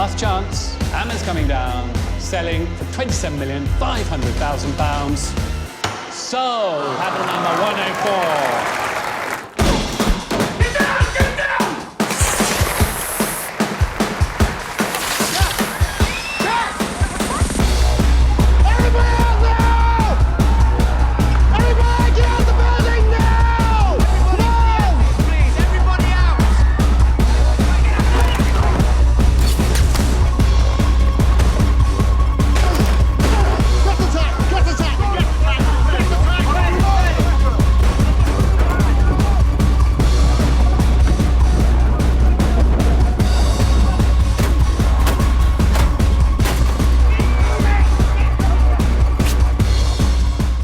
Last chance. Hammer's coming down. Selling for £27,500,000. Sold. Hammer number 104.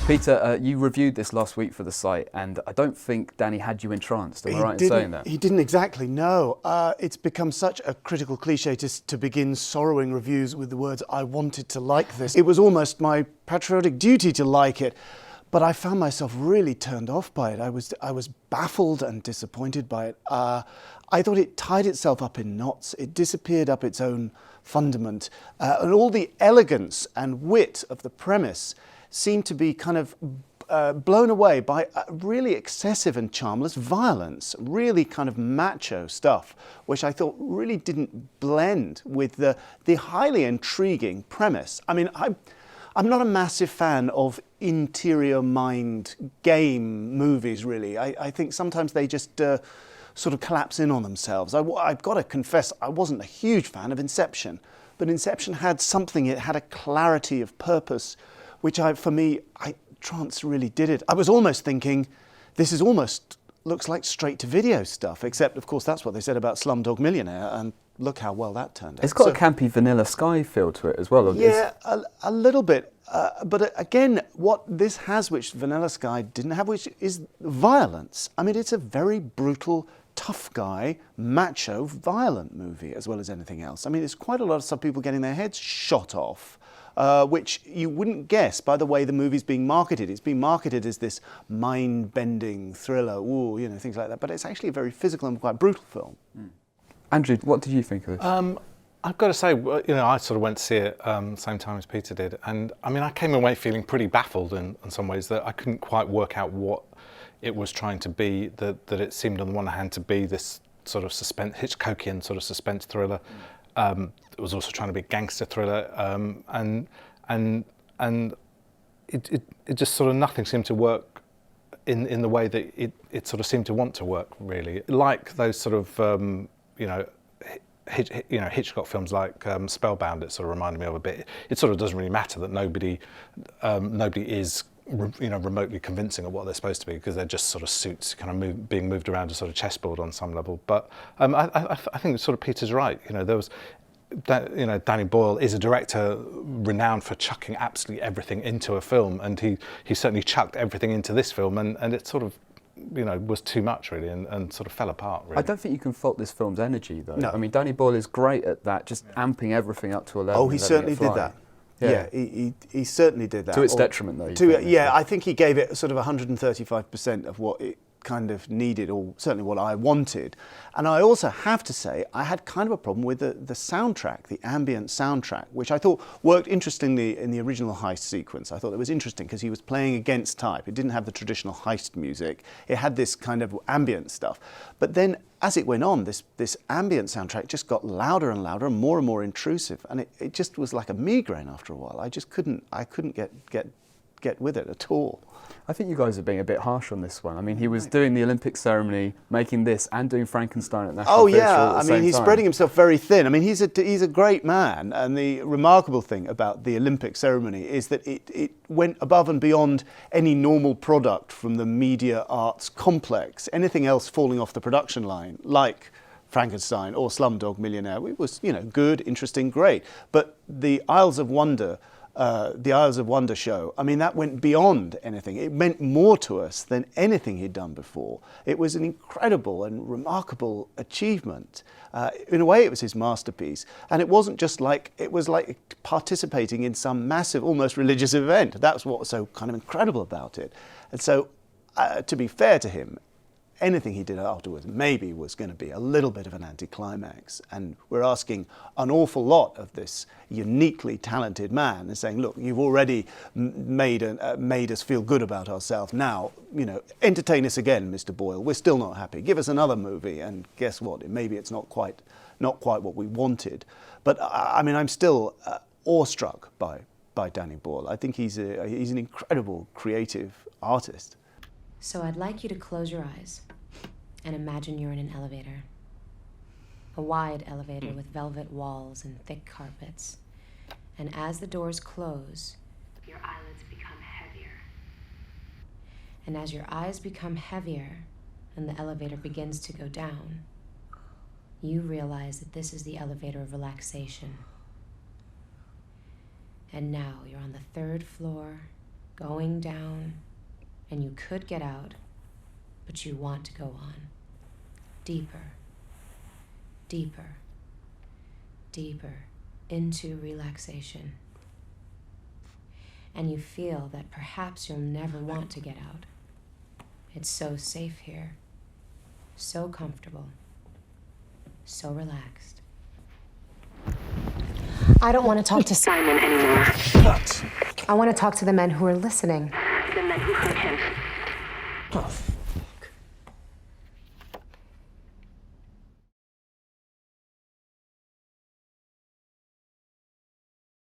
Peter, you reviewed this last week for the site, and I don't think Danny had you entranced. Am I right in saying that? He didn't exactly, no. It's become such a critical cliche to begin sorrowing reviews with the words, I wanted to like this. It was almost my patriotic duty to like it, but I found myself really turned off by it. I was baffled and disappointed by it. I thought it tied itself up in knots. It disappeared up its own fundament. And all the elegance and wit of the premise seemed to be kind of blown away by really excessive and charmless violence, really kind of macho stuff, which I thought really didn't blend with the highly intriguing premise. I mean, I'm not a massive fan of interior mind game movies, really. I think sometimes they just sort of collapse in on themselves. I've got to confess, I wasn't a huge fan of Inception, but Inception had something, it had a clarity of purpose, which for me, Trance really did it. I was almost thinking, this is almost looks like straight-to-video stuff, except, of course, that's what they said about Slumdog Millionaire, and look how well that turned out. It's got a campy Vanilla Sky feel to it as well. Yeah, a little bit. But again, what this has, which Vanilla Sky didn't have, which is violence. I mean, it's a very brutal, tough guy, macho, violent movie, as well as anything else. I mean, there's quite a lot of some people getting their heads shot off, which you wouldn't guess by the way the movie's being marketed. It's being marketed as this mind-bending thriller, ooh, you know, things like that. But it's actually a very physical and quite brutal film. Andrew, what did you think of this? I've got to say, you know, I sort of went to see it same time as Peter did, and I mean, I came away feeling pretty baffled in some ways, that I couldn't quite work out what it was trying to be. That it seemed on the one hand to be this sort of Hitchcockian sort of suspense thriller. It was also trying to be a gangster thriller, and it just sort of nothing seemed to work in the way that it sort of seemed to want to work, really. Like those sort of Hitchcock films like Spellbound, it sort of reminded me of a bit. It sort of doesn't really matter that nobody is remotely convincing of what they're supposed to be, because they're just sort of suits kind of being moved around a sort of chessboard on some level. But I think sort of Peter's right. You know, there was Danny Boyle is a director renowned for chucking absolutely everything into a film, and he certainly chucked everything into this film, and it sort of was too much really, and sort of fell apart really. I don't think you can fault this film's energy though. No. I mean, Danny Boyle is great at that, just amping everything up to 11. Oh, he certainly did that. Yeah, he certainly did that. To its detriment though. I think he gave it sort of 135% of what it kind of needed, or certainly what I wanted. And I also have to say, I had kind of a problem with the soundtrack, the ambient soundtrack, which I thought worked interestingly in the original heist sequence. I thought it was interesting because he was playing against type. It didn't have the traditional heist music. It had this kind of ambient stuff. But then as it went on, this ambient soundtrack just got louder and louder and more intrusive. And it just was like a migraine after a while. I couldn't get with it at all. I think you guys are being a bit harsh on this one. I mean, he was doing the Olympic ceremony, making this, and doing Frankenstein at National Theatre at the same time. He's spreading himself very thin. I mean, he's a great man, and the remarkable thing about the Olympic ceremony is that it went above and beyond any normal product from the media arts complex. Anything else falling off the production line, like Frankenstein or Slumdog Millionaire, it was good, interesting, great. But the Isles of Wonder show, I mean, that went beyond anything. It meant more to us than anything he'd done before. It was an incredible and remarkable achievement. In a way, it was his masterpiece. And it wasn't just it was like participating in some massive, almost religious event. That's what was so kind of incredible about it. And so, to be fair to him, anything he did afterwards maybe was going to be a little bit of an anticlimax. And we're asking an awful lot of this uniquely talented man and saying, look, you've already made us feel good about ourselves. Now, you know, entertain us again, Mr. Boyle. We're still not happy. Give us another movie, and guess what? Maybe it's not quite what we wanted. But I mean, I'm still awestruck by Danny Boyle. I think he's an incredible creative artist. So I'd like you to close your eyes and imagine you're in an elevator. A wide elevator with velvet walls and thick carpets. And as the doors close, your eyelids become heavier. And as your eyes become heavier and the elevator begins to go down, you realize that this is the elevator of relaxation. And now you're on the 3rd floor, going down, and you could get out, but you want to go on. Deeper, deeper, deeper into relaxation. And you feel that perhaps you'll never want to get out. It's so safe here, so comfortable, so relaxed. I don't want to talk to Simon anymore. What? I want to talk to the men who are listening. The men who hurt him.